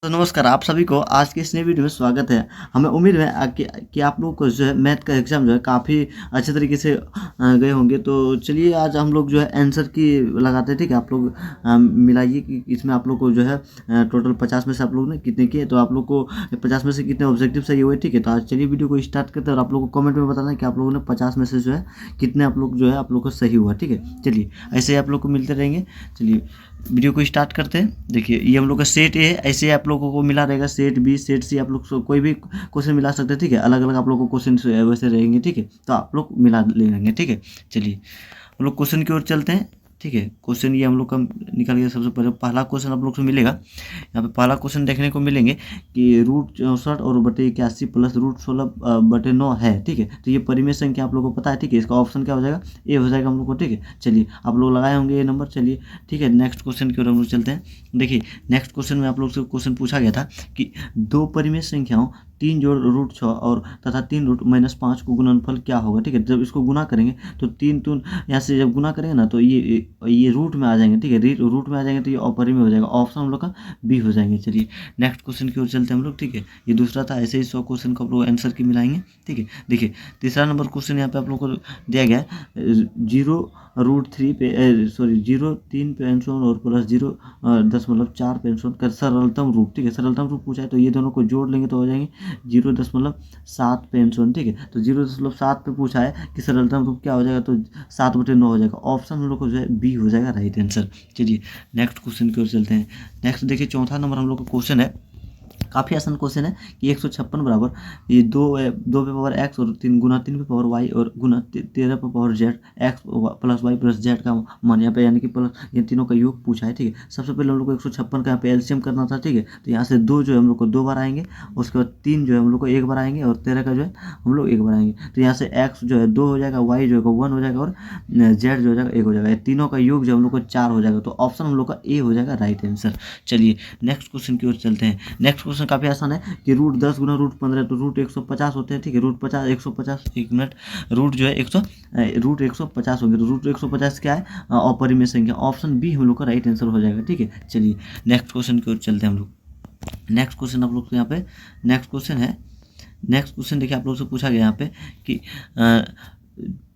तो नमस्कार आप सभी को आज की इस नई वीडियो में स्वागत है। हमें उम्मीद है कि आप लोग को जो है मैथ का एग्ज़ाम जो है काफ़ी अच्छे तरीके से गए होंगे। तो चलिए आज हम लोग जो है आंसर की लगाते हैं, ठीक है। आप लोग मिलाइए कि इसमें आप लोग को जो है टोटल 50 में से आप लोग ने कितने किए, तो आप लोग को 50 में से कितने ऑब्जेक्टिव सही हुए, ठीक है। तो आज चलिए वीडियो को स्टार्ट करते हैं और आप लोग को कमेंट में बताना है कि आप लोगों ने 50 में से जो है कितने आप लोग जो है आप लोग को सही हुआ, ठीक है। चलिए ऐसे ही आप लोग को मिलते रहेंगे। चलिए वीडियो को स्टार्ट करते हैं। देखिए ये हम लोग का सेट ए है, ऐसे आप लोगों को मिला रहेगा सेट बी सेट सी, आप लोग कोई भी क्वेश्चन मिला सकते हैं, ठीक है। अलग अलग आप लोग को क्वेश्चन वैसे रहेंगे, ठीक है। तो आप लोग मिला लेंगे, ठीक है। चलिए हम लोग क्वेश्चन की ओर चलते हैं, ठीक है। क्वेश्चन ये हम लोग का निकल गया। सबसे पहले पहला क्वेश्चन आप लोग से मिलेगा। यहाँ पे पहला क्वेश्चन देखने को मिलेंगे कि √64 और बटे 81 प्लस √16 बटे 9 है, ठीक है। तो ये परिमेय संख्या आप लोग को पता है, ठीक है। इसका ऑप्शन क्या हो जाएगा, ए हो जाएगा हम लोग को, ठीक है। चलिए आप लोग लगाए होंगे ये नंबर। चलिए ठीक है, नेक्स्ट क्वेश्चन की ओर हम लोग चलते हैं। देखिए नेक्स्ट क्वेश्चन में आप लोग से क्वेश्चन पूछा गया था कि दो परिमेय संख्याओं 3 जोड़ √6 और तथा 3 √-5 को गुणनफल क्या होगा, ठीक है। जब इसको गुना करेंगे तो 3 यहाँ से जब गुना करेंगे ना तो ये रूट में आ जाएंगे, ठीक है। रूट में आ जाएंगे तो ये अपरिमेय हो जाएगा, ऑप्शन हम लोग का बी हो जाएंगे। चलिए नेक्स्ट क्वेश्चन की ओर चलते हैं हम लोग, ठीक है। ये दूसरा था, ऐसे ही 100 क्वेश्चन को आप लोग आंसर की मिलाएंगे, ठीक है। देखिए तीसरा नंबर क्वेश्चन यहाँ पे आप लोग को दिया गया है 0√3 पे 0.3 पे एंसोन और प्लस 0.4 पे एंसोन का सरलतम रूट, ठीक है। सरलतम रूट पूछा है तो ये दोनों को जोड़ लेंगे तो हो जाएंगे 0.7 पे एंसोन, ठीक है। तो 0.7 पे पूछा है कि सरलतम रूट क्या हो जाएगा, तो 7/9 हो जाएगा। ऑप्शन हम लोग को जो है बी हो जाएगा राइट आंसर। चलिए नेक्स्ट क्वेश्चन की ओर चलते हैं। नेक्स्ट देखिए चौथा नंबर हम लोग का क्वेश्चन है, काफ़ी आसान क्वेश्चन है कि 156 बराबर ये 2 पे पावर एक्स और 3 पे पावर वाई और गुना 13 पे power Z X plus Y plus Z का मान यहाँ पे यानी कि प्लस ये तीनों का योग पूछा है, ठीक है। सबसे पहले हम लोग को 156 का यहाँ पे एलसीएम करना था, ठीक है। तो यहाँ से 2 जो है हम लोग को 2 बार आएंगे, उसके बाद 3 जो है हम लोग को 1 बार आएंगे और 13 का जो है हम लोग 1 बार आएंगे। तो यहाँ से एक्स जो है 2 हो जाएगा, वाई जो है 1 हो जाएगा और जेड जो हो जाएगा 1 हो जाएगा। ये तीनों का योग जो हम लोग को 4 हो जाएगा। तो ऑप्शन हम लोग का ए हो जाएगा राइट आंसर। चलिए नेक्स्ट क्वेश्चन की ओर चलते हैं। नेक्स्ट क्वेश्चन काफ़ी आसान है कि √10 गुना √15 तो √150 होते हैं, ठीक है। √50 150 एक मिनट रूट जो है 150 होंगे। तो √150 क्या है, अपरिमेय संख्या। ऑप्शन बी हम लोग का राइट आंसर हो जाएगा, ठीक है। चलिए नेक्स्ट क्वेश्चन की ओर चलते हैं हम लोग। नेक्स्ट क्वेश्चन आप लोग को यहाँ पे नेक्स्ट क्वेश्चन है। नेक्स्ट क्वेश्चन देखिए आप लोग से पूछा गया यहाँ पे कि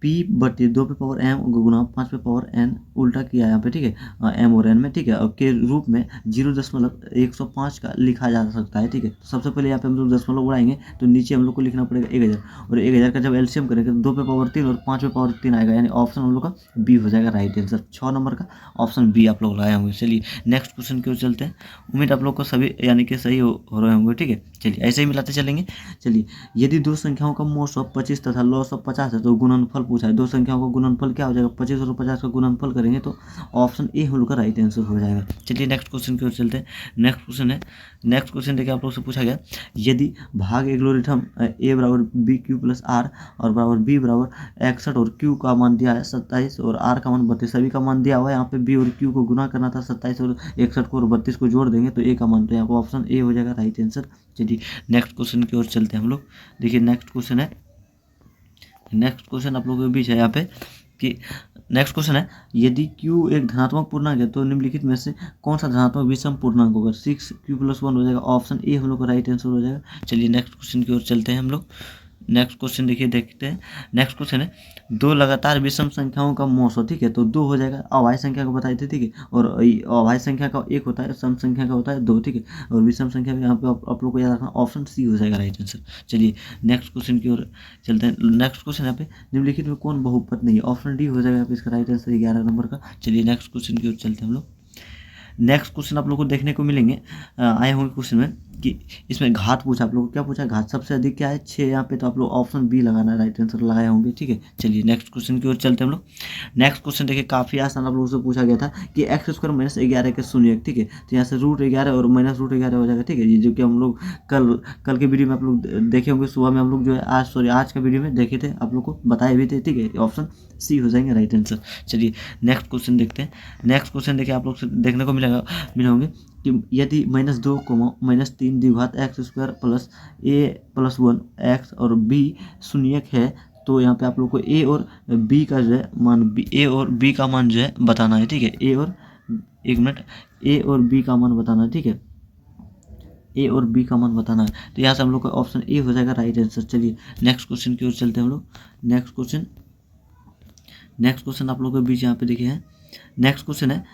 P बटे 2 पे पावर m गुना 5 पे पावर n उल्टा किया यहाँ पे, ठीक है। m और n में, ठीक है, और के रूप में 0.105 का लिखा जा सकता है, ठीक है। तो सबसे पहले यहाँ पे हम लोग दशमलव उड़ाएंगे तो नीचे हम लोग को लिखना पड़ेगा 1000 और 1000 का जब एलसीएम करेंगे तो 2 पे पावर 3 और 5 पे पावर 3 आएगा, यानी ऑप्शन हम लोग का बी हो जाएगा राइट आंसर। 6 नंबर का ऑप्शन बी आप लोग लगाए होंगे। चलिए नेक्स्ट क्वेश्चन की ओर चलते हैं। उम्मीद आप लोग को सभी यानी कि सही हो रहे होंगे, ठीक है। चलिए ऐसे ही मिलाते चलेंगे। चलिए यदि दो संख्याओं का मोस ऑफ 25 तथा लॉस ऑफ 50 है तो गुणनफल पूछा है। दो संख्याओं का गुणनफल क्या हो जाएगा, 25 और 50 का गुणनफल करेंगे तो ऑप्शन ए हम लोग का राइट आंसर हो जाएगा। चलिए नेक्स्ट क्वेश्चन की ओर चलते हैं। नेक्स्ट क्वेश्चन है, नेक्स्ट क्वेश्चन देखिए आप लोग से पूछा गया यदि भाग एग्लोरिथम ए बराबर बी क्यू प्लस आर और बराबर बी बराबर 61 और क्यू का मान दिया है 27 और आर का मान 32, सभी का मान दिया हुआ है। यहाँ पे बी और क्यू को गुना करना था, 27 और 61 को और 32 को जोड़ देंगे तो ए का मान, तो यहाँ पर ऑप्शन ए हो जाएगा राइट आंसर। चलिए नेक्स्ट क्वेश्चन की ओर चलते हैं हम लोग। देखिए नेक्स्ट क्वेश्चन है, नेक्स्ट क्वेश्चन आप लोगों के बीच है यहाँ पे कि नेक्स्ट क्वेश्चन है यदि q एक धनात्मक पूर्णांक है तो निम्नलिखित में से कौन सा धनात्मक विषम पूर्णांक होगा। 6q+1 हो जाएगा, ऑप्शन ए हम लोग का राइट आंसर हो जाएगा। चलिए नेक्स्ट क्वेश्चन की ओर चलते हैं हम लोग। नेक्स्ट क्वेश्चन देखिए देखते हैं। नेक्स्ट क्वेश्चन है दो लगातार विषम संख्याओं का मोस हो, ठीक है। तो 2 हो जाएगा, अभाज्य संख्या को बताई थी, ठीक है। और अभाज्य संख्या का 1 होता है, सम संख्या का होता है 2, ठीक है। और विषम संख्या यहाँ पे आप लोग को याद रखना ऑप्शन सी हो जाएगा राइट आंसर। चलिए नेक्स्ट क्वेश्चन की ओर चलते हैं। नेक्स्ट क्वेश्चन यहाँ पे निम्नलिखित में कौन बहुपद नहीं है, ऑप्शन डी हो जाएगा यहाँ पे इसका राइट आंसर 11 नंबर का। चलिए नेक्स्ट क्वेश्चन की ओर चलते हैं हम लोग। नेक्स्ट क्वेश्चन आप लोग को देखने को मिलेंगे आए होंगे क्वेश्चन में कि इसमें घात पूछा, आप लोग को क्या पूछा, घात सबसे अधिक क्या है 6 यहाँ पे, तो आप लोग ऑप्शन बी लगाना राइट आंसर लगाए होंगे, ठीक है। चलिए नेक्स्ट क्वेश्चन की ओर चलते हैं हम लोग। नेक्स्ट क्वेश्चन देखिए काफ़ी आसान आप लोगों से पूछा गया था कि x² - 11 के शून्य, ठीक है। तो यहाँ से √11 और -√11 हो जाएगा, ठीक है। ये जो कि हम लोग कल के वीडियो में आप लोग देखे होंगे, सुबह में हम लोग जो है आज का वीडियो में देखे थे, आप लोग को बताए भी थे, ठीक है। ऑप्शन सी हो जाएंगे राइट आंसर। चलिए नेक्स्ट क्वेश्चन देखते हैं। नेक्स्ट क्वेश्चन देखिए आप लोग से देखने को मिले होंगे कि यदि -2, -3 द्विघात x² प्लस a+1 x और b शून्यक है तो यहाँ पे आप लोग को ए और बी का जो है मान ए और बी का मान जो है बताना है, ठीक है। ए और एक मिनट ए और बी का मान बताना है, ठीक है। ए और बी का मान बताना है। तो यहाँ से हम लोग का ऑप्शन ए हो जाएगा राइट आंसर। चलिए नेक्स्ट क्वेश्चन की ओर चलते हैं हम लोग। नेक्स्ट क्वेश्चन आप लोग के बीच यहाँ पे देखिए है। नेक्स्ट क्वेश्चन है,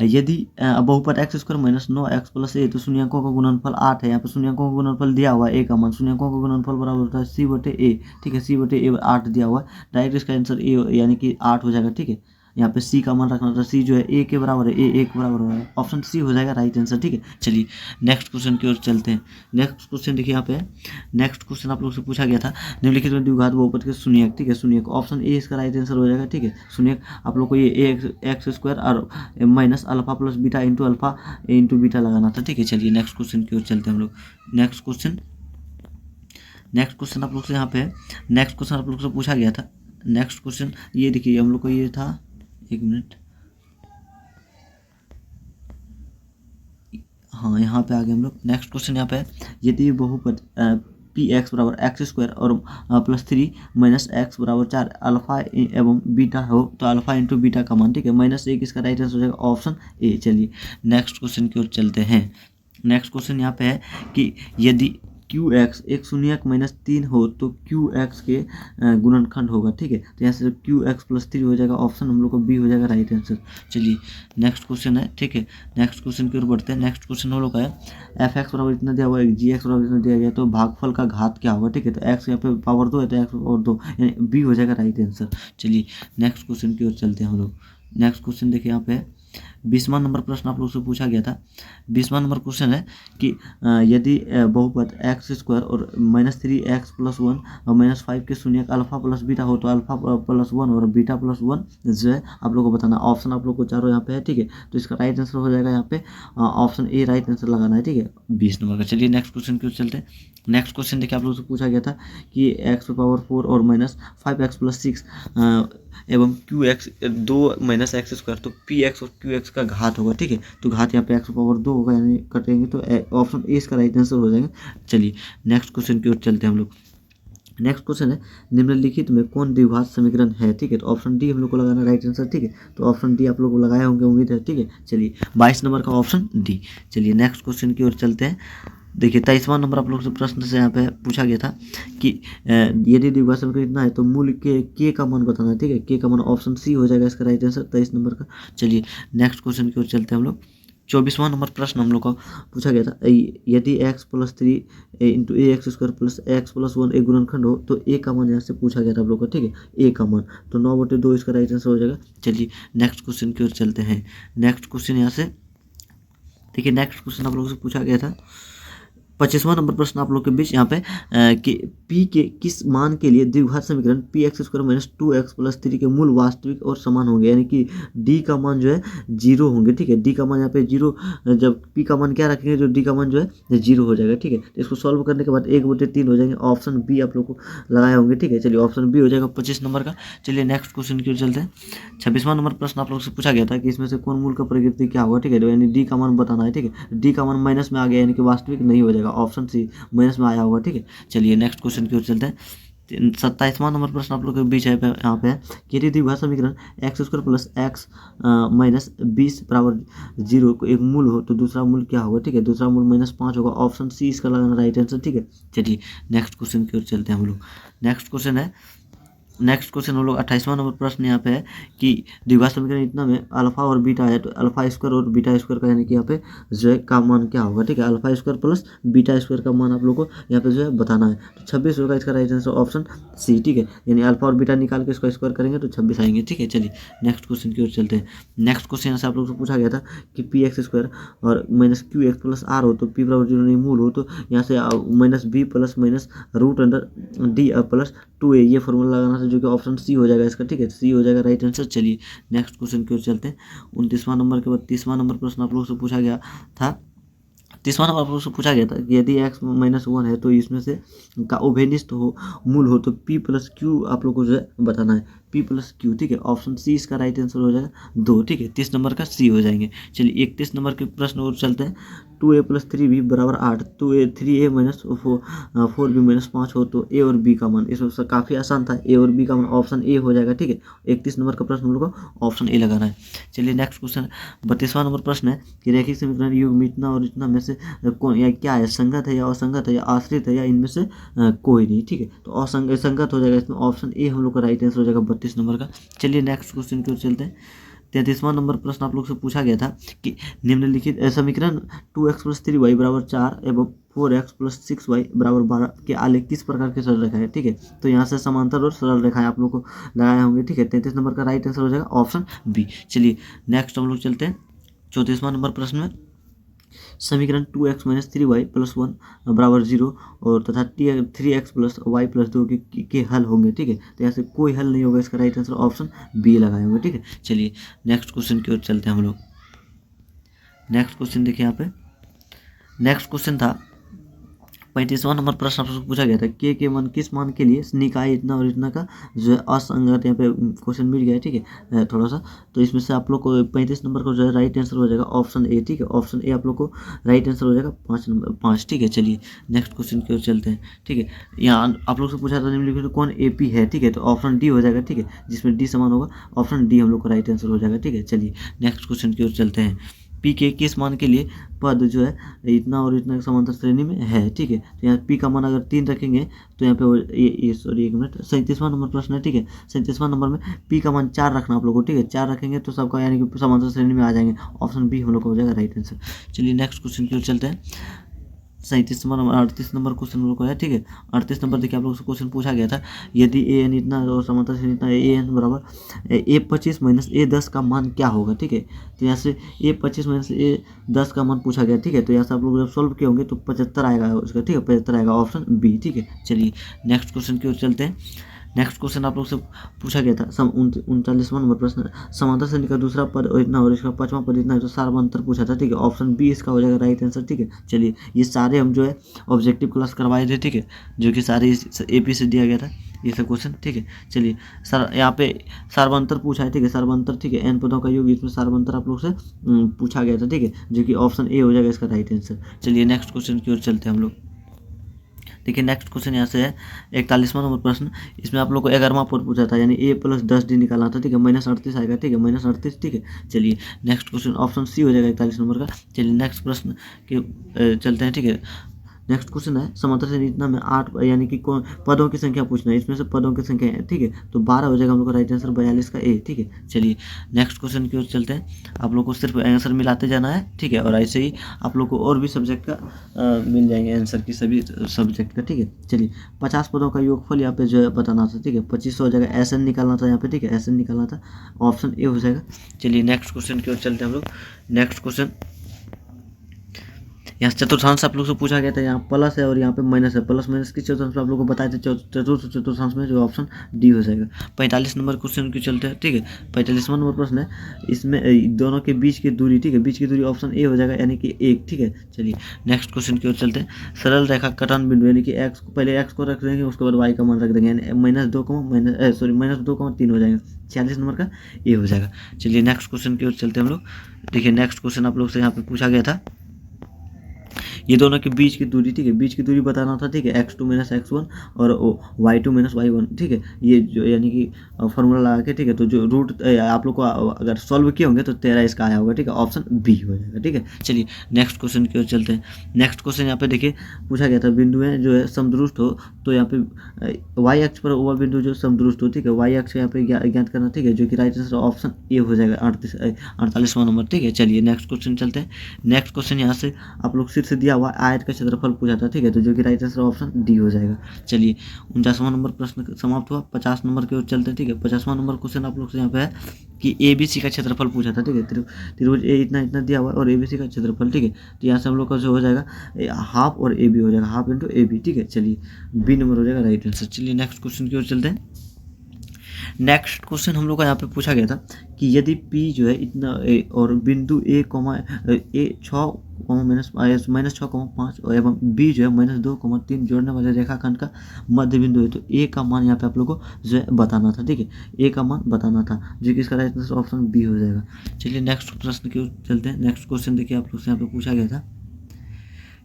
यदि बहुपद x square minus 9x plus a, तो शून्यकों का गुणनफल 8 है। यहाँ पे शून्यकों का गुणनफल दिया हुआ है ए का मान, शून्यकों का गुणनफल बराबर होता है सी बटे ए, ठीक है, सी बटे ए 8 दिया हुआ है, डायरेक्ट इसका आंसर ए यानी कि 8 हो जाएगा, ठीक है। यहाँ पे सी का मान रखना था, सी जो है ए के बराबर है, ए के बराबर हो रहा है, ऑप्शन सी हो जाएगा राइट आंसर, ठीक है। चलिए नेक्स्ट क्वेश्चन की ओर चलते हैं। नेक्स्ट क्वेश्चन देखिए यहाँ पे, नेक्स्ट क्वेश्चन आप लोग से पूछा गया था निम्नलिखित में द्विघात बहुपद के शून्यक, ठीक है, शून्यक, ऑप्शन ए इसका राइट आंसर हो जाएगा, ठीक है। शून्यक आप लोग को ये एक्स स्क्वायर और minus alpha plus beta into alpha into beta लगाना था, ठीक है। चलिए नेक्स्ट क्वेश्चन की ओर चलते हैं हम लोग। नेक्स्ट क्वेश्चन आप लोग से यहाँ पे नेक्स्ट क्वेश्चन आप लोग से पूछा गया था। नेक्स्ट क्वेश्चन ये देखिए हम लोग को ये था, एक मिनट, हाँ यहाँ पे आ गए हम लोग। नेक्स्ट क्वेश्चन यहाँ पे, यदि बहुपद पी एक्स बराबर एक्स स्क्वायर और प्लस 3 माइनस एक्स बराबर 4 अल्फा एवं बीटा हो, तो अल्फा इंटू बीटा का मान, ठीक है, -1 इसका राइट आंसर हो जाएगा ऑप्शन ए। चलिए नेक्स्ट क्वेश्चन की ओर चलते हैं। नेक्स्ट क्वेश्चन यहाँ पे है कि यदि क्यू एक्स एक शून्यक -3 हो तो क्यू एक्स के गुणनखंड होगा, ठीक है। तो यहाँ से क्यू एक्स प्लस 3 हो जाएगा, ऑप्शन हम लोग को बी हो जाएगा राइट आंसर। चलिए नेक्स्ट क्वेश्चन है, ठीक है, नेक्स्ट क्वेश्चन की ओर बढ़ते हैं। नेक्स्ट क्वेश्चन हम लोग का है एफ एक्स बराबर इतना दिया हुआ है, जी एक्स बराबर इतना दिया गया, तो भागफल का घात क्या होगा, ठीक है। तो एक्स यहाँ पे पावर 2 है, तो एक्स पावर 2 यानी बी हो जाएगा राइट आंसर। चलिए नेक्स्ट क्वेश्चन की ओर चलते हैं हम लोग। नेक्स्ट क्वेश्चन देखिए यहाँ पे 20वां नंबर प्रश्न आप लोग से पूछा गया था। 20वां नंबर क्वेश्चन है कि यदि बहुपद एक्स स्क्वायर और -3x + 1 और -5 के शून्यक अल्फा प्लस बीटा हो, तो अल्फा प्लस 1 और बीटा प्लस 1 जो है आप लोग को बताना। ऑप्शन आप लोग को चारों यहाँ पे है, ठीक है। तो इसका राइट आंसर हो जाएगा यहाँ पे ऑप्शन ए राइट आंसर लगाना है, ठीक है, 20 नंबर का। चलिए नेक्स्ट क्वेश्चन की ओर चलते हैं। नेक्स्ट क्वेश्चन देखिए आप लोग से पूछा गया था कि x⁴ और -5x + 6 एवं QX 2 - x स्क्वायर, तो PX और QX का घात होगा, ठीक है। तो घात यहाँ पे x⁴ होगा यानी कटेंगे, तो ऑप्शन ए इसका राइट आंसर हो जाएगा। चलिए नेक्स्ट क्वेश्चन की ओर चलते हैं हम लोग। नेक्स्ट क्वेश्चन है, निम्नलिखित में कौन द्विघात समीकरण है, ठीक है। तो ऑप्शन डी हम लोग को लगाना राइट आंसर, ठीक है। तो ऑप्शन डी आप लोग को लगाए होंगे उम्मीद है, ठीक है। चलिए 22 नंबर का ऑप्शन डी। चलिए नेक्स्ट क्वेश्चन की ओर चलते हैं। देखिए 23वां नंबर आप लोग से प्रश्न से यहाँ पे पूछा गया था कि यदि द्विघात समीकरण इतना है तो मूल के का मान बताना है, ठीक है। के का मान ऑप्शन सी हो जाएगा इसका राइट आंसर 23 नंबर का। चलिए नेक्स्ट क्वेश्चन की ओर चलते हैं हम लोग। 24वां नंबर प्रश्न हम लोग को पूछा गया था, यदि x + 3 × ax² + x + 1 एक गुणनखंड हो, तो a का मान यहाँ से पूछा गया था आप लोग को, ठीक है, a का मान, तो 9/2 इसका राइट आंसर हो जाएगा। चलिए नेक्स्ट क्वेश्चन की ओर चलते हैं। नेक्स्ट क्वेश्चन यहाँ से देखिए, नेक्स्ट क्वेश्चन आप लोगों से पूछा गया था 25वां नंबर प्रश्न आप लोग के बीच यहाँ पे कि p के किस मान के लिए द्विघात समीकरण px² - 2x + 3 के मूल वास्तविक और समान होंगे, यानी कि d का मान जो है 0 होंगे, ठीक है। d का मान यहाँ पे 0, जब p का मान क्या रखेंगे, जो d का मान जो है 0 हो जाएगा, ठीक है। तो इसको सॉल्व करने के बाद 1/3 हो जाएंगे, ऑप्शन बी आप लोग को लगाए होंगे, ठीक है। चलिए ऑप्शन बी हो जाएगा 25 नंबर का। चलिए नेक्स्ट क्वेश्चन की ओर चलते हैं। 26वां नंबर प्रश्न आप लोग से पूछा गया था कि इसमें से कौन मूल का प्रकृति क्या होगा, ठीक है, यानी d का मान बताना है, ठीक है। d का मान माइनस में आ गया यानी कि वास्तविक नहीं हो जाएगा, ऑप्शन सी माइनस में आया होगा, ठीक है। चलिए नेक्स्ट क्वेश्चन की ओर चलते हैं। 27वां नंबर प्रश्न आप लोग के बीच है यहाँ पे है कि यदि द्विघात समीकरण x² + x - 20 = 0 को एक मूल हो, तो दूसरा मूल क्या होगा, ठीक है। दूसरा मूल -5 होगा, ऑप्शन सी इसका लगाना राइट आंसर, ठीक है। चलिए नेक्स्ट क्वेश्चन की ओर चलते हैं हम लोग। नेक्स्ट क्वेश्चन हम लोग 28वां नंबर प्रश्न यहाँ पे है कि द्विघात समीकरण इतना में अल्फा और बीटा है, तो α² और β² का यानी कि यहाँ पे जो है का मान क्या होगा, ठीक है। α² + β² का मान आप लोग को यहाँ पे जो है बताना है, तो 26 होगा इसका राइट आंसर, ऑप्शन सी, ठीक है। यानी अल्फा और बीटा निकाल के इसको स्क्वायर करेंगे तो 26 आएंगे, ठीक है। चलिए नेक्स्ट क्वेश्चन की ओर चलते हैं। नेक्स्ट क्वेश्चन यहाँ से आप लोग से पूछा गया था कि px² और -qx + r हो, तो p = 0 नहीं मूल हो, तो यहाँ से -b + -√d + 2a ये फॉर्मूला लगाना था, जो कि ऑप्शन सी हो जाएगा इसका, ठीक है। सी हो जाएगा राइट आंसर। चलिए नेक्स्ट क्वेश्चन की ओर चलते हैं। 29वां नंबर के बाद 30वां नंबर प्रश्न आप लोगों से पूछा गया था। 30वां नंबर आप लोगों से पूछा गया था कि यदि x - 1 है, तो इसमें से का उभयनिष्ठ हो, मूल हो, तो p + q आप लोग को जो है बताना है। P प्लस क्यू, ठीक है। ऑप्शन सी इसका राइट आंसर हो जाएगा 2, ठीक है। 30 नंबर का सी हो जाएंगे। चलिए 31 नंबर के प्रश्न और चलते हैं। 2a + 3b = 8, 3a - 4b - 5 हो तो a और b का मान। इसमें काफ़ी आसान था, a और b का मान ऑप्शन ए हो जाएगा, ठीक है। 31 नंबर का प्रश्न हम लोग को ऑप्शन ए लगाना है। चलिए नेक्स्ट क्वेश्चन 32वां नंबर प्रश्न है कि रैखिक समीकरण युग्म इतना और इतना में से कौन या क्या है, संगत है या असंगत है या आश्रित है या इनमें से कोई नहीं, ठीक है। तो संगत हो जाएगा, इसमें ऑप्शन ए हम लोग का राइट आंसर हो जाएगा 32 नंबर का। चलिए नेक्स्ट क्वेश्चन की ओर चलते हैं। 33वां नंबर प्रश्न आप लोग से पूछा गया था कि निम्नलिखित समीकरण 2x + 3y = 4 एवं 4x + 6y = 12 के आलेख किस प्रकार के सरल रेखा है, ठीक है। तो यहाँ से समांतर और सरल रेखाएं आप लोग को लगाए होंगे, ठीक है। 33 नंबर का राइट आंसर हो जाएगा ऑप्शन बी। चलिए नेक्स्ट हम लोग चलते हैं 34वां नंबर प्रश्न में। समीकरण 2x - 3y + 1 = 0 और तथा 3x + y + 2 के हल होंगे, ठीक है। तो यहाँ से कोई हल नहीं होगा, इसका राइट आंसर ऑप्शन बी लगाए होंगे, ठीक है। चलिए नेक्स्ट क्वेश्चन की ओर चलते हैं हम लोग। नेक्स्ट क्वेश्चन देखिए यहाँ पे। नेक्स्ट क्वेश्चन था 35वां नंबर प्रश्न आपसे पूछा गया था के मान किस मान के लिए निकाय इतना और इतना का जो है असंगत, यहाँ पे क्वेश्चन मिल गया है, ठीक है। थोड़ा सा तो इसमें से आप लोग को 35 नंबर को जो है राइट आंसर हो जाएगा ऑप्शन ए, ठीक है। ऑप्शन ए आप लोग को राइट आंसर हो जाएगा 5, ठीक है। चलिए नेक्स्ट क्वेश्चन की ओर चलते हैं, ठीक है। यहाँ आप लोग से पूछा था निम्नलिखित में कौन AP है, ठीक है। तो ऑप्शन डी हो जाएगा, ठीक है, जिसमें डी समान होगा। ऑप्शन डी हम लोग का राइट आंसर हो जाएगा, ठीक है। चलिए नेक्स्ट क्वेश्चन की ओर चलते हैं। पी के किस मान के लिए पद जो है इतना और इतना समांतर श्रेणी में है, ठीक है। तो यहाँ पी का मान अगर 3 रखेंगे तो यहाँ पे ये सॉरी 1 मिनट, 37वां नंबर प्रश्न है, ठीक है। 37वां नंबर में पी का मान 4 रखना आप लोगों को, ठीक है। 4 रखेंगे तो सबका यानी कि समांतर श्रेणी में आ जाएंगे। ऑप्शन बी हम लोग का हो जाएगा राइट आंसर। चलिए नेक्स्ट क्वेश्चन की ओर चलते हैं। 37 नंबर 38 नंबर क्वेश्चन लोग को है, ठीक है। 38 नंबर देखिए आप लोग से क्वेश्चन पूछा गया था यदि an इतना और समांतर श्रेणी इतना an = a25 - a10 का मान क्या होगा, ठीक है। तो यहाँ से a25 - a10 का मान पूछा गया, ठीक है। तो यहाँ से आप लोग जब सॉल्व किए होंगे तो 75 आएगा उसका, ठीक है। 75 आएगा ऑप्शन बी, ठीक है। चलिए नेक्स्ट क्वेश्चन की ओर चलते हैं। नेक्स्ट क्वेश्चन आप लोग से पूछा गया था 39वां नंबर प्रश्न समांतर श्रेणी का दूसरा पद इतना और इसका 5वां पद इतना है, तो सारवंतर पूछा था, ठीक है। ऑप्शन बी इसका हो जाएगा राइट आंसर, ठीक है। चलिए ये सारे हम जो है ऑब्जेक्टिव क्लास करवाए थे, ठीक है, जो कि सारे AP से दिया गया था ये सब क्वेश्चन, ठीक है। चलिए सर यहाँ पे सारवंतर पूछा है, ठीक है। सारवंतर, ठीक है, n पदों का योग, इसमें सारवंतर आप लोग से पूछा गया था, ठीक है, जो कि ऑप्शन ए हो जाएगा इसका राइट आंसर। चलिए नेक्स्ट क्वेश्चन की ओर चलते हैं हम लोग। देखिए नेक्स्ट क्वेश्चन यहाँ से है 41वां नंबर प्रश्न। इसमें आप लोग को 11वां पद पूछा था, यानी a + 10d निकालना था, ठीक है। -38 आएगा, ठीक है, -38, ठीक है। चलिए नेक्स्ट क्वेश्चन ऑप्शन सी हो जाएगा 41 नंबर का। चलिए नेक्स्ट प्रश्न के चलते हैं, ठीक है। नेक्स्ट क्वेश्चन है समांतर श्रेणी इतना में 8 यानी कि कौन पदों की संख्या पूछना है, इसमें से पदों की संख्या है, ठीक है। तो 12 हो जाएगा हम लोग का राइट आंसर 42 का ए, ठीक है। चलिए नेक्स्ट क्वेश्चन की ओर चलते हैं। आप लोग को सिर्फ आंसर मिलाते जाना है, ठीक है। और ऐसे ही आप लोग को और भी सब्जेक्ट का मिल जाएंगे आंसर की, सभी सब्जेक्ट का, ठीक है। चलिए 50 पदों का योगफल यहाँ पे जो है बताना था, ठीक है। 25 हो जाएगा, SN निकालना था यहाँ पे, ठीक है, SN निकालना था, ऑप्शन ए हो जाएगा। चलिए नेक्स्ट क्वेश्चन की ओर चलते हैं हम लोग। नेक्स्ट क्वेश्चन यहाँ चतुर्थांश आप लोग से पूछा गया था, यहाँ प्लस है और यहाँ पे माइनस है। प्लस माइनस किस चतुर्थांश में आप लोग को बताए थे, चतुर्थांश में, जो ऑप्शन डी हो जाएगा। 45 नंबर क्वेश्चन की चलते हैं, ठीक है। 45वां नंबर प्रश्न है, इसमें दोनों के बीच की दूरी, ठीक है, बीच की दूरी ऑप्शन ए हो जाएगा, यानी कि 1, ठीक है। चलिए नेक्स्ट क्वेश्चन की ओर चलते हैं। सरल रेखा कटन बिंदु, यानी कि एक्स को पहले एक्स को रख देंगे, उसके बाद वाई का मान रख देंगे, यानी -2,-3 हो जाएगा। 46 नंबर का ए हो जाएगा। चलिए नेक्स्ट क्वेश्चन की ओर चलते हैं हम लोग। देखिए नेक्स्ट क्वेश्चन आप लोग से यहाँ पे पूछा गया था, ये दोनों के बीच की दूरी, ठीक है, बीच की दूरी बताना था, ठीक है। x2 - x1 और y2 - y1, ठीक है। ये जो यानी कि फॉर्मूला लगा के, ठीक है। तो जो रूट आप लोग को अगर सॉल्व किए होंगे तो 13 इसका आया होगा, ठीक है। ऑप्शन बी हो जाएगा, ठीक है। चलिए नेक्स्ट क्वेश्चन की ओर चलते हैं। नेक्स्ट क्वेश्चन यहाँ पे देखिए पूछा गया था बिंदुएं जो है समदुरुस्त हो, तो यहाँ पे वाई अक्ष पर वह बिंदु जो समदुरुस्त हो, ठीक है, वाई अक्ष यहाँ पे ज्ञात करना, ठीक है, जो कि राइट आंसर ऑप्शन ए हो जाएगा 48वां नंबर, ठीक है। चलिए नेक्स्ट क्वेश्चन चलते हैं। नेक्स्ट क्वेश्चन यहाँ से आप लोग सिर से दिया हुआ आयत का क्षेत्रफल पूछा था, ठीक है, तो जो कि राइट आंसर ऑप्शन डी हो जाएगा। चलिए 49वां नंबर प्रश्न समाप्त हुआ। 50 नंबर की ओर चलते हैं, ठीक है। 50वां नंबर क्वेश्चन आप लोग से यहाँ पे है कि ABC का क्षेत्रफल पूछा था, ठीक है। त्रिभुज ए इतना इतना दिया हुआ है और ABC का क्षेत्रफल, ठीक है। तो यहाँ से हम लोग का जो हो जाएगा हाफ और AB हो जाएगा, हाफ इंटू AB, ठीक है। चलिए बी नंबर हो जाएगा राइट आंसर। चलिए नेक्स्ट क्वेश्चन की ओर चलते हैं। नेक्स्ट क्वेश्चन हम लोग का यहाँ पे पूछा गया था कि यदि P जो है इतना और बिंदु A A 6 -6,5 और एवं B जो है -2,3 जोड़ने वाले रेखाखंड का मध्य बिंदु है, तो A का मान यहाँ पे आप लोग को जो है बताना था। ठीक है, A का मान बताना था, जो कि इसका राइट आंसर ऑप्शन बी हो जाएगा। चलिए नेक्स्ट प्रश्न की ओर चलते हैं। नेक्स्ट क्वेश्चन देखिए, आप लोग से यहाँ पे पूछा गया था,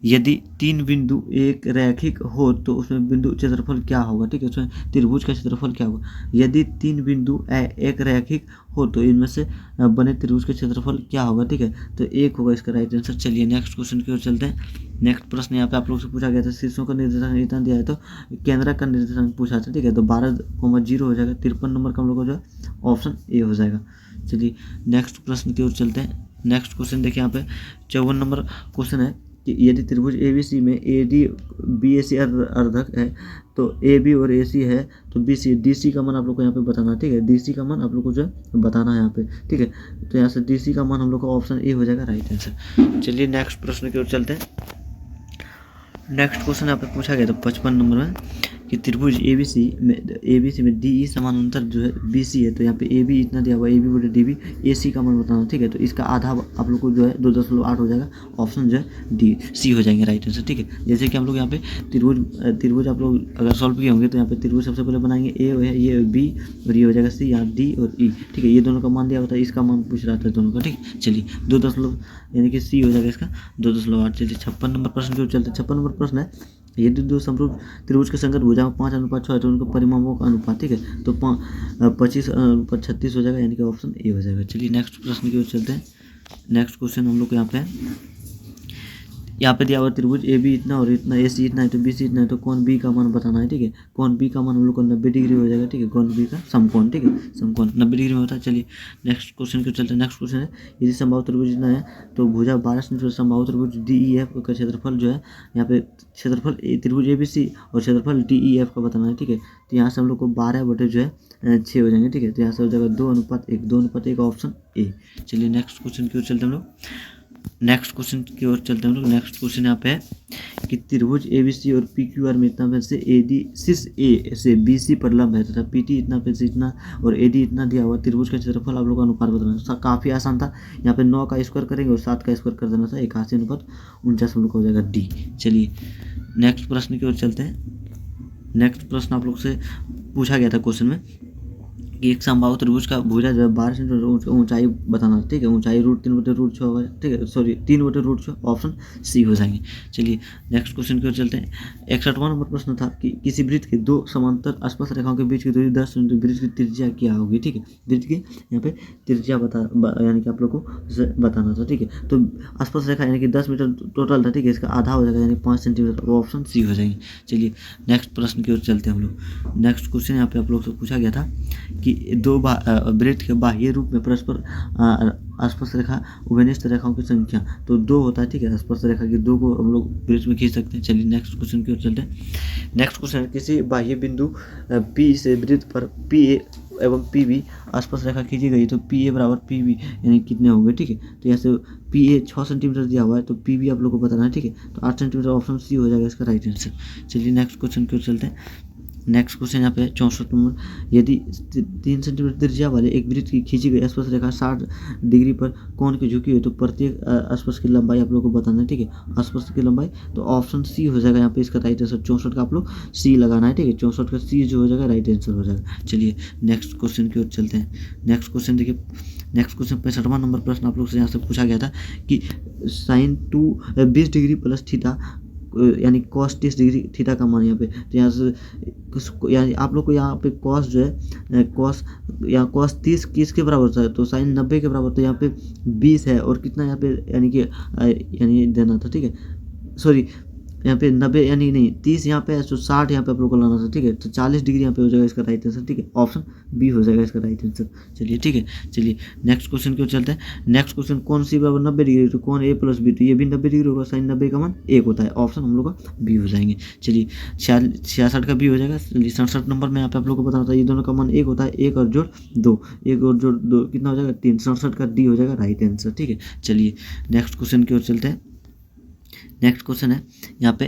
यदि 3 बिंदु एक रैखिक हो तो उसमें बिंदु क्षेत्रफल क्या होगा। ठीक है, उसमें त्रिभुज का क्षेत्रफल क्या होगा। यदि 3 बिंदु एक रैखिक हो तो इनमें से बने त्रिभुज का क्षेत्रफल क्या होगा। ठीक है, तो 1 होगा इसका राइट आंसर। चलिए नेक्स्ट क्वेश्चन की ओर चलते हैं। नेक्स्ट प्रश्न यहाँ पे आप लोग से पूछा गया था, शीर्षों का निर्देशांक इतना दिया है तो केंद्र का निर्देशांक पूछा था। ठीक है, तो 12,0 हो जाएगा। 53 नंबर का हम लोग का जो है ऑप्शन ए हो जाएगा। चलिए नेक्स्ट प्रश्न की ओर चलते हैं। नेक्स्ट क्वेश्चन देखिए, यहाँ पे 54 नंबर क्वेश्चन है कि यदि त्रिभुज ABC में AD BAC अर्धक है तो AB और AC है तो BC DC का मान आप लोग को यहाँ पे बताना है। ठीक है, DC का मान आप लोग को जो है बताना है यहाँ पे। ठीक है, तो यहाँ से DC का मान हम लोग का ऑप्शन ए हो जाएगा राइट आंसर। चलिए नेक्स्ट प्रश्न की ओर चलते हैं। नेक्स्ट क्वेश्चन यहाँ पे पूछा गया था 55 नंबर में कि त्रिभुज ABC में DE समानांतर जो है BC है, तो यहाँ पे AB इतना दिया हुआ, AB बटे DB, AC का मान बताना। ठीक है, तो इसका आधा आप लोग को जो है 2.8 हो जाएगा। ऑप्शन जो है डी सी हो जाएंगे राइट आंसर। ठीक है, जैसे कि हम लोग यहाँ पे त्रिभुज आप लोग अगर सॉल्व किए होंगे तो यहाँ पे त्रिभुज सबसे पहले बनाएंगे, ए है, ये B और ये हो जाएगा C, यहाँ D और E। ठीक है, ये दोनों का मान दिया होता है, इसका मान पूछ रहा था दोनों का। ठीक है, चलिए 2 यानी कि C हो जाएगा इसका 2.8। चलिए 56 नंबर प्रश्न की ओर चलते हैं। 56 नंबर प्रश्न है, यदि दो समरूप त्रिभुज के संगत भुजा में 5:6 है तो उनके परिमापों का अनुपात। ठीक है, तो 25:36 हो जाएगा, यानी कि ऑप्शन ए हो जाएगा। चलिए नेक्स्ट प्रश्न की ओर चलते हैं। नेक्स्ट क्वेश्चन हम लोग को यहाँ पे दिया हुआ त्रिभुज AB इतना और इतना, AC इतना है तो BC इतना है, तो कोण B का मान बताना है। ठीक है, कोण B का मान हम लोग को 90 डिग्री हो जाएगा। ठीक है, कोण B का समकोण। ठीक है, समकोण 90 डिग्री में होता है। चलिए नेक्स्ट क्वेश्चन को चलते हैं। नेक्स्ट क्वेश्चन है, यदि समबाहु त्रिभुज इतना है तो भुजा 12 सेंटीमीटर समबाहु त्रिभुज DEF का क्षेत्रफल जो है, यहाँ पे क्षेत्रफल त्रिभुज ABC और क्षेत्रफल DEF का बताना है। ठीक है, तो यहाँ से हम लोग को 12 बटे जो है 6 हो जाएंगे। ठीक है, तो यहाँ से हो जाएगा 2:1 ऑप्शन ए। चलिए नेक्स्ट क्वेश्चन की ओर चलते हैं हम लोग। नेक्स्ट क्वेश्चन की ओर चलते हैं हम लोग। नेक्स्ट क्वेश्चन यहाँ पे है कि त्रिभुज ABC और PQR में इतना से AD शीर्ष A से BC पर लंब है तथा PT इतना पे से इतना और AD इतना दिया हुआ, त्रिभुज का क्षेत्रफल आप लोग का अनुपात बताना। काफ़ी आसान था, यहाँ पे 9 का स्क्वायर करेंगे और 7 का स्क्वायर कर देना था, 81:49 हम लोग का हो जाएगा डी। चलिए नेक्स्ट प्रश्न की ओर चलते हैं। नेक्स्ट प्रश्न आप लोग से पूछा गया था क्वेश्चन में कि एक समबाहु त्रिभुज का भुजा जो है 12 सेंटीमीटर ऊंचाई बताना। ठीक है, ऊंचाई √3/√6 होगा। ठीक है, सॉरी 3/√6 ऑप्शन सी हो जाएंगे। चलिए नेक्स्ट क्वेश्चन की ओर चलते हैं। 61वां नंबर प्रश्न था कि किसी वृत्त के दो समांतर स्पर्श रेखाओं के बीच की दूरी 10 सेंटीमीटर, वृत्त की त्रिज्या क्या होगी। ठीक है, वृत्त की यहाँ पे त्रिज्या यानी कि आप लोग को बताना था। ठीक है, तो स्पर्श रेखा यानी कि 10 मीटर टोटल था। ठीक है, इसका आधा हो जाएगा यानी 5 सेंटीमीटर, ऑप्शन सी हो जाएंगे। चलिए नेक्स्ट प्रश्न की ओर चलते हैं हम लोग। नेक्स्ट क्वेश्चन यहाँ पे आप लोग से पूछा गया था कि दो वृत्त के बाह्य रूप में परस्पर स्पर्श रेखा उभयनिष्ठ रेखाओं की संख्या तो 2 होता है। ठीक है, स्पर्श रेखा की 2 को हम लोग वृत्त में खींच सकते हैं। चलिए नेक्स्ट क्वेश्चन की ओर चलते हैं। नेक्स्ट क्वेश्चन, किसी बाह्य बिंदु P से वृत्त पर PA एवं PB स्पर्श रेखा खींची गई तो PA बराबर PB यानी कितने होंगे। ठीक है, तो यहाँ से PA 6 सेंटीमीटर दिया हुआ है तो PB आप लोग को बताना है। ठीक है, तो 8 सेंटीमीटर, ऑप्शन सी हो जाएगा इसका राइट आंसर। चलिए नेक्स्ट क्वेश्चन की ओर चलते हैं। नेक्स्ट क्वेश्चन यहाँ पे 64 नंबर, यदि 3 सेंटीमीटर त्रिज्या वाले एक वृत्त की खींची गई स्पर्श रेखा 60 डिग्री पर कोण की झुकी हुई तो प्रत्येक स्पर्श की लंबाई आप लोग को बताना है। ठीक है, स्पर्श की लंबाई तो ऑप्शन सी हो जाएगा यहाँ पे इसका राइट आंसर। 64 का आप लोग सी लगाना है। ठीक है, 64 का सी जो हो जाएगा राइट आंसर हो जाएगा। चलिए नेक्स्ट क्वेश्चन की ओर चलते हैं। नेक्स्ट क्वेश्चन देखिए, नेक्स्ट क्वेश्चन 65वां नंबर प्रश्न आप लोग से यहाँ से पूछा गया था कि sin 20 डिग्री प्लस थीटा यानी cos 30 डिग्री थीटा का मान यहाँ पे, तो यहाँ से यानी आप लोग को यहाँ पे cos जो है cos 30 किसके बराबर होता है, तो sin 90 के बराबर, तो यहाँ पे 20 है और कितना यहाँ पे यानी देना था। ठीक है, सॉरी यहाँ पे 90 यानी नहीं 30 यहाँ पे है, तो 60 यहाँ पे आप लोग को लाना था। ठीक है, तो 40 डिग्री यहाँ पे हो जाएगा इसका राइट आंसर। ठीक है, ऑप्शन बी हो जाएगा इसका राइट आंसर। चलिए ठीक है, चलिए नेक्स्ट क्वेश्चन की ओर चलते हैं। नेक्स्ट क्वेश्चन, कौन सी बराबर 90 डिग्री, तो कौन A + B, तो ये भी 90 डिग्री होगा, साइन 90 का मान 1 होता है, ऑप्शन हम लोग का बी हो जाएंगे। चलिए 66 का बी हो जाएगा। 67 नंबर में यहाँ पे आप लोग को बताना था ये दोनों का मान 1 होता है, 1 और जोड़ 2, 1 और जोड़ 2 कितना हो जाएगा 3। 67 का डी हो जाएगा राइट आंसर। ठीक है, चलिए नेक्स्ट क्वेश्चन की ओर चलते हैं। नेक्स्ट क्वेश्चन है यहाँ पे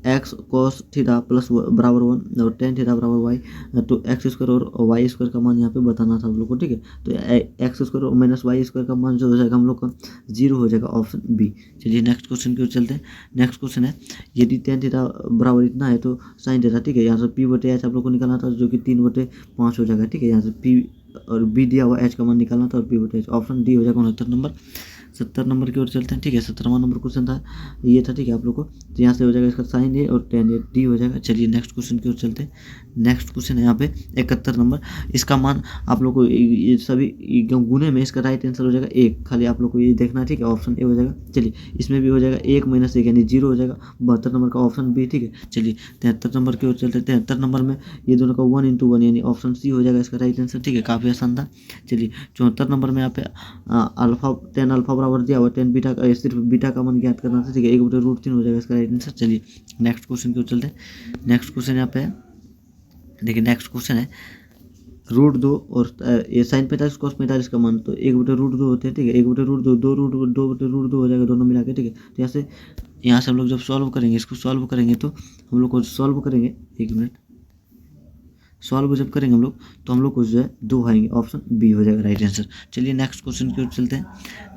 एक्स कोस थीटा प्लस बराबर 1 और टेन थीटा बराबर वाई, तो एक्स स्क्वायर और वाई स्क्वायर का मान यहाँ पे बताना था हम लोग को, ठीक है। तो एक्स स्क्वायर और माइनस वाई स्क्वायर का मान जो हो जाएगा हम लोग का 0 हो जाएगा, ऑप्शन बी। चलिए नेक्स्ट क्वेश्चन की ओर चलते हैं। नेक्स्ट क्वेश्चन है, यदि टेन थीटा बराबर इतना है तो साइन थीटा, ठीक है। यहाँ से पी बटे एच आप लोग को निकालना था, जो कि 3/5 हो जाएगा, ठीक है। यहाँ से पी और बी दिया हुआ, एच का मान निकालना था और पी बटे एच, ऑप्शन डी हो जाएगा 69 नंबर। 70 नंबर की ओर चलते हैं, ठीक है। 17वां नंबर क्वेश्चन था ये था, ठीक है आप लोग को। तो यहाँ से हो जाएगा इसका साइन ए और टेन ए, डी हो जाएगा। चलिए नेक्स्ट क्वेश्चन की ओर चलते हैं। नेक्स्ट क्वेश्चन है यहाँ पे 71 नंबर। इसका मान आप लोग को ये सभी गुने में इसका राइट आंसर हो जाएगा 1, खाली आप लोग को ये देखना है, ठीक है। ऑप्शन ए हो जाएगा। चलिए इसमें भी हो जाएगा 1 - 1 यानी 0 हो जाएगा। 72 नंबर का ऑप्शन बी, ठीक है। चलिए 73 नंबर की ओर चलते हैं। 73 नंबर में ये दोनों का 1 × 1 यानी ऑप्शन सी हो जाएगा इसका राइट आंसर, ठीक है। काफ़ी आसान था। चलिए 74 नंबर में यहाँ पे अल्फा 10 अल्फा बराबर दिया हुआ, 10 बीटा का, सिर्फ बीटा का मान ज्ञात करना था, ठीक है। 1/√3 हो जाएगा इसका राइट आंसर। चलिए नेक्स्ट क्वेश्चन की ओर चलते हैं। नेक्स्ट क्वेश्चन यहाँ पे है, देखिए नेक्स्ट क्वेश्चन है √2 और ये साइन 45 cos 45 का मान, तो 1/√2 होते हैं, ठीक है। 1/√2 2√2 हो जाएगा दोनों मिला के, ठीक है। तो यहाँ से हम लोग जब सॉल्व करेंगे, इसको सॉल्व करेंगे तो हम लोग को सॉल्व करेंगे, 1 मिनट, सॉल्व जब करेंगे हम लोग तो हम लोग को जो है 2 आएंगे, ऑप्शन बी हो जाएगा राइट आंसर। चलिए नेक्स्ट क्वेश्चन की ओर चलते हैं।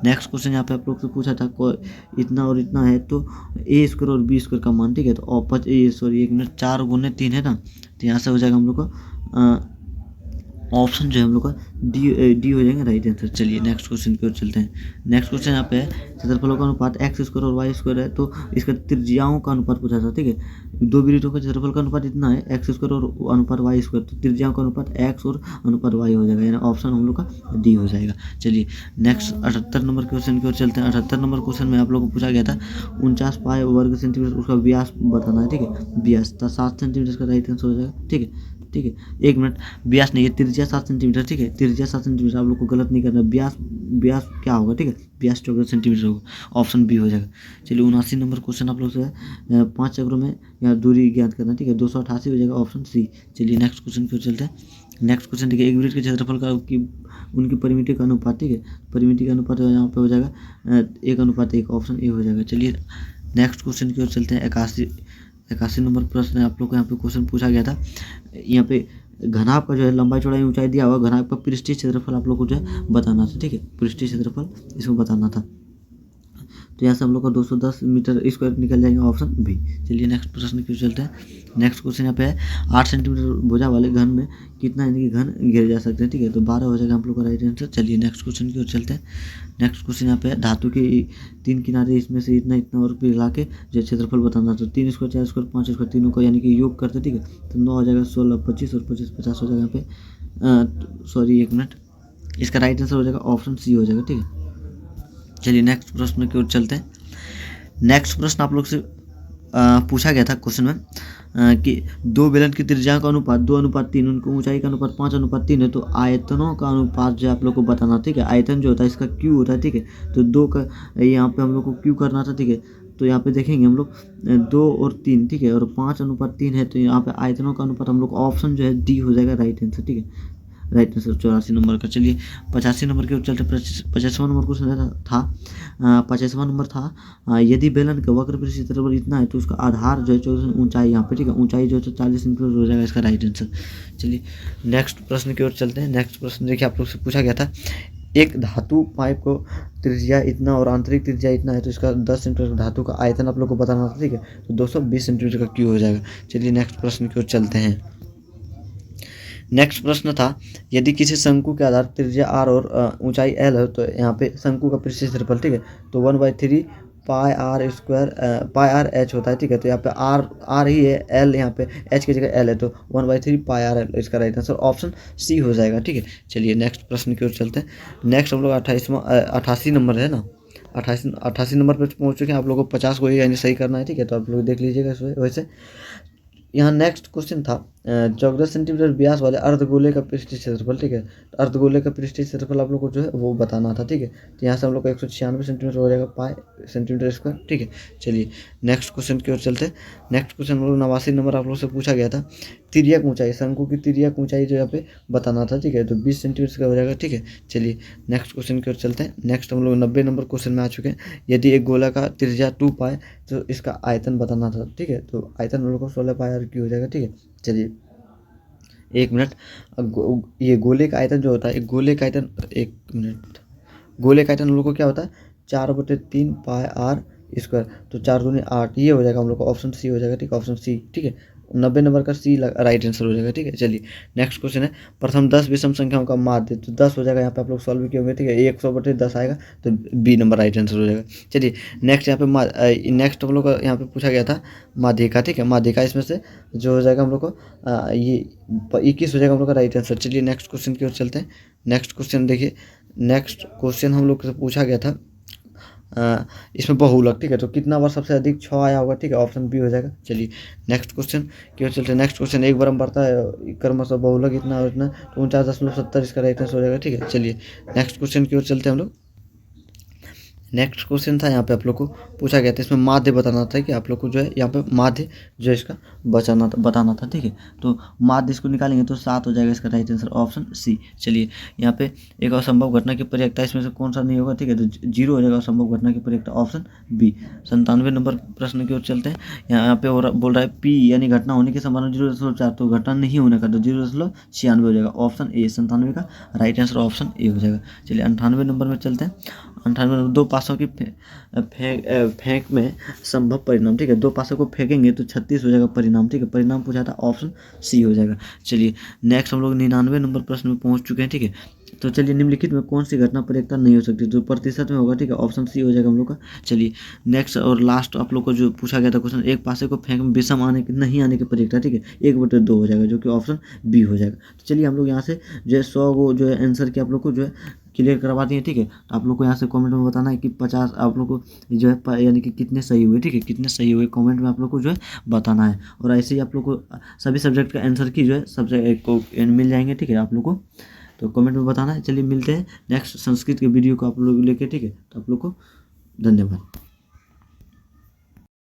नेक्स्ट क्वेश्चन यहाँ पे आप लोग से पूछा था इतना और इतना है तो ए स्क्वायर और बी स्क्वायर का मान, ठीक है। तो 1 मिनट 4 × 3 है ना, तो यहाँ से हो जाएगा हम लोग का ऑप्शन जो है हम लोग का डी हो जाएगा राइट आंसर। चलिए नेक्स्ट क्वेश्चन की ओर चलते हैं। नेक्स्ट क्वेश्चन यहाँ पे है, क्षेत्रफलों का अनुपात एक्स स्क्वायर और वाई स्क्वायर है, तो इसका त्रिज्याओं का अनुपात पूछा था, ठीक है। 2 वृत्तों का क्षेत्रफल का अनुपात इतना है, एक्स स्क्वायर और अनुपात वाई स्क्वायर, तो त्रिज्याओं का अनुपात एक्स और अनुपात वाई हो जाएगा, यानी ऑप्शन हम लोग का डी हो जाएगा। चलिए नेक्स्ट 78 नंबर क्वेश्चन की ओर चलते हैं। 78 नंबर क्वेश्चन में आप लोग को पूछा गया था 49 पाई वर्ग सेंटीमीटर उसका व्यास बताना है, ठीक है। व्यास 7 सेंटीमीटर का राइट आंसर हो जाएगा, ठीक है। ठीक है 1 मिनट, व्यास नहीं है, त्रिज्या 7 सेंटीमीटर, ठीक है। त्रिज्या 7 सेंटीमीटर, आप लोग को गलत नहीं करना। व्यास क्या होगा, ठीक है। व्यास 14 सेंटीमीटर होगा, ऑप्शन बी हो जाएगा। चलिए 79 नंबर क्वेश्चन आप लोग से 5 चक्रों में यहाँ दूरी ज्ञात करना, ठीक है। 288 हो जाएगा, ऑप्शन सी। चलिए नेक्स्ट क्वेश्चन की ओर चलते हैं। नेक्स्ट क्वेश्चन देखिए, एक वृत्त के क्षेत्रफल का उनकी परिमिति का अनुपात, ठीक है। परिमिति का अनुपात यहाँ पे हो जाएगा 1:1, ऑप्शन ए हो जाएगा। चलिए नेक्स्ट क्वेश्चन की ओर चलते हैं। 81 नंबर प्रश्न है, आप लोग को यहाँ पे क्वेश्चन पूछा गया था। यहाँ पे घनाभ का जो है लंबाई चौड़ाई ऊंचाई दिया हुआ, घनाभ का पृष्ठीय क्षेत्रफल आप लोग को जो है बताना था, ठीक है। पृष्ठीय क्षेत्रफल इसमें बताना था, तो यहाँ से हम लोग का 210 मीटर स्क्वायर निकल जाएंगे, ऑप्शन बी। चलिए नेक्स्ट प्रश्न की ओर चलते हैं। नेक्स्ट क्वेश्चन यहाँ पे है 8 सेंटीमीटर भुजा वाले घन में कितना यानी कि घन घेरे जा सकते हैं, ठीक है। तो 12 हो जाएगा हम लोग का राइट आंसर। चलिए नेक्स्ट क्वेश्चन की ओर चलते हैं। नेक्स्ट क्वेश्चन यहाँ पे है, धातु के 3 किनारे, इसमें से इतना इतना और मिला के जो क्षेत्रफल बताना, तो 3 स्क्वायर 4 स्क्वायर 5 स्क्वायर तीनों का यानी कि योग करते, ठीक है। तो 9 हो जाएगा, 16 25 और 25 50 हो जाएगा यहाँ पे। सॉरी 1 मिनट, इसका राइट आंसर हो जाएगा ऑप्शन सी हो जाएगा, ठीक है। चलिए नेक्स्ट प्रश्न की ओर चलते हैं। नेक्स्ट प्रश्न आप लोग से पूछा गया था क्वेश्चन में कि 2 बेलन की त्रिज्या का अनुपात 2:3, उनकी ऊंचाई का अनुपात 5:3 है, तो आयतनों का अनुपात जो आप लोग को बताना, ठीक है। आयतन जो होता है इसका क्यू होता है, ठीक है। तो 2 का यहाँ पे हम लोग को क्यू करना था, ठीक है। तो यहाँ पे देखेंगे हम लोग 2 और 3, ठीक है, और 5:3 है, तो यहाँ पे आयतनों का अनुपात हम लोग ऑप्शन जो है डी हो जाएगा राइट आंसर, ठीक है। राइट आंसर 84 नंबर का। चलिए 85 नंबर के ओर चलते। 50वां नंबर क्वेश्चन था 50वां नंबर था, यदि बेलन का वक्र पृष्ठीय क्षेत्रफल इतना है तो उसका आधार जो है 14 ऊंचाई यहाँ पे, ठीक है। ऊंचाई जो है 40 सेंटीमीटर हो जाएगा इसका राइट आंसर। चलिए नेक्स्ट प्रश्न की ओर चलते हैं। नेक्स्ट प्रश्न देखिए, आप लोग से पूछा गया था एक धातु पाइप को त्रिज्या इतना और आंतरिक त्रिज्या इतना है, तो इसका 10 सेंटीमीटर धातु का आयतन आप लोग को बताना था, ठीक है। तो 220 सेंटीमीटर का क्यू हो जाएगा। चलिए नेक्स्ट प्रश्न की ओर चलते हैं। नेक्स्ट प्रश्न था, यदि किसी शंकु के आधार त्रिज्या r और ऊंचाई l है, तो यहाँ पे शंकु का पृष्ठीय क्षेत्रफल, ठीक है, तो 1/3 pi r square pi r h होता है, ठीक है। तो यहाँ पे आर ही है, एल यहाँ पे एच की जगह एल है, तो 1/3 पाई आर एल इसका राइट आंसर ऑप्शन सी हो जाएगा, ठीक है। चलिए नेक्स्ट प्रश्न की ओर चलते हैं। नेक्स्ट हम लोग 88 नंबर है ना, 88 नंबर पर पहुँच चुके हैं। आप लोगों को 50 को यानी सही करना है, ठीक है। तो आप लोग देख लीजिएगा वैसे यहाँ नेक्स्ट क्वेश्चन था 14 सेंटीमीटर व्यास वाले अर्धगोले का पृष्ठीय क्षेत्रफल, ठीक है। तो अर्धगोले का पृष्ठीय क्षेत्रफल आप लोग को जो है वो बताना था, ठीक है। तो यहाँ से हम लोग को 196 सेंटीमीटर हो जाएगा पाई सेंटीमीटर स्क्वायर, ठीक है। चलिए नेक्स्ट क्वेश्चन की ओर चलते हैं। नेक्स्ट क्वेश्चन हम लोग 89 नंबर आप लोग से पूछा गया था। तिर्यक ऊंचाई, शंकु की तिर्यक ऊंचाई जो यहाँ पे बताना था, ठीक है। तो 20 सेंटीमीटर का हो जाएगा, ठीक है। चलिए नेक्स्ट क्वेश्चन की ओर चलते हैं। नेक्स्ट हम लोग 90 नंबर क्वेश्चन में आ चुके हैं। यदि एक गोला का त्रिज्या 2 पाए तो इसका आयतन बताना था, ठीक है। तो आयतन हम लोग को 16 पाई आर क्यू हो जाएगा, ठीक है। चलिए 1 मिनट। ये गोले का आयतन जो होता है, गोले का आयतन, 1 मिनट, गोले का आयतन हम लोग को क्या होता है 4/3 पाई आर स्क्वायर। तो 4 दूनी 8, ये हो जाएगा हम लोग को ऑप्शन सी हो जाएगा, ठीक है। ऑप्शन सी, ठीक है। 90 नंबर का सी राइट आंसर हो जाएगा, ठीक है। चलिए नेक्स्ट क्वेश्चन है प्रथम 10 विषम संख्याओं का माध्य। तो 10 हो जाएगा, यहाँ पे आप लोग सॉल्व किए होंगे, ठीक है। 100/10 आएगा, तो बी नंबर राइट आंसर हो जाएगा। चलिए नेक्स्ट यहाँ पे नेक्स्ट हम लोग का यहाँ पे पूछा गया था माध्यिका, ठीक है। माध्यिका इसमें से जो हो जाएगा हम लोग को ये 21 हो जाएगा हम लोग का राइट आंसर। चलिए नेक्स्ट क्वेश्चन की ओर चलते हैं। नेक्स्ट क्वेश्चन देखिए, नेक्स्ट क्वेश्चन हम लोग से पूछा गया था इसमें बहुलक, ठीक है। तो कितना बार सबसे अधिक 6 आया होगा, ठीक है। ऑप्शन बी हो जाएगा। चलिए नेक्स्ट क्वेश्चन की ओर चलते हैं। नेक्स्ट क्वेश्चन एक बार हम बढ़ता है क्रमशः बहुलक इतना और इतना, तो 49.70 इसका राइट आंसर हो जाएगा, ठीक है। चलिए नेक्स्ट क्वेश्चन की ओर चलते हैं हम लोग। नेक्स्ट क्वेश्चन था यहाँ पे आप लोग को पूछा गया था, इसमें माध्य बताना था कि आप लोग को जो है यहाँ पे माध्य जो है इसका बताना था, ठीक है। तो माध्य इसको निकालेंगे तो 7 हो जाएगा इसका राइट आंसर, ऑप्शन सी। चलिए यहाँ पे एक असंभव घटना की परियकता इसमें से कौन सा नहीं होगा, ठीक है। तो 0 हो जाएगा असंभव घटना की परियकता, ऑप्शन बी। 97 नंबर प्रश्न की ओर चलते हैं। यहाँ पे बोल रहा है पी यानी घटना होने की संभावना 0.4, तो घटना नहीं होने का तो 0.96 हो जाएगा, ऑप्शन ए। 97 का राइट आंसर ऑप्शन ए हो जाएगा। चलिए 98 नंबर में चलते हैं। 98 नंबर, 2 पासों की फेंक में संभव परिणाम, ठीक है। 2 पासों को फेंकेंगे तो 36 हो जाएगा परिणाम, ठीक है। परिणाम पूछा था, ऑप्शन सी हो जाएगा। चलिए नेक्स्ट हम लोग 99 नंबर प्रश्न में पहुंच चुके हैं, ठीक है। तो चलिए निम्नलिखित में कौन सी घटना परियकता नहीं हो सकती, तो प्रतिशत में होगा, ठीक है। ऑप्शन सी हो जाएगा हम लोग का। चलिए नेक्स्ट और लास्ट आप लोग को जो पूछा गया था क्वेश्चन, एक पासे को फेंक में विषम नहीं आने की परियकता, ठीक है। 1/2 हो जाएगा, जो कि ऑप्शन बी हो जाएगा। तो चलिए हम लोग यहाँ से जो है 100 को जो है आंसर की आप लोग को जो है क्लियर करवा दिए, ठीक है। तो आप लोग को यहाँ से कमेंट में बताना है कि 50 आप लोग को जो है यानी कि कितने सही हुए, ठीक है। कितने सही हुए कमेंट में आप लोग को जो है बताना है। और ऐसे ही आप लोग को सभी सब्जेक्ट का आंसर की जो है सब्जेक्ट को मिल जाएंगे, ठीक है। आप लोग को तो कमेंट में बताना है। चलिए मिलते हैं नेक्स्ट संस्कृत के वीडियो को आप लोग लेके, ठीक है। तो आप लोग को धन्यवाद।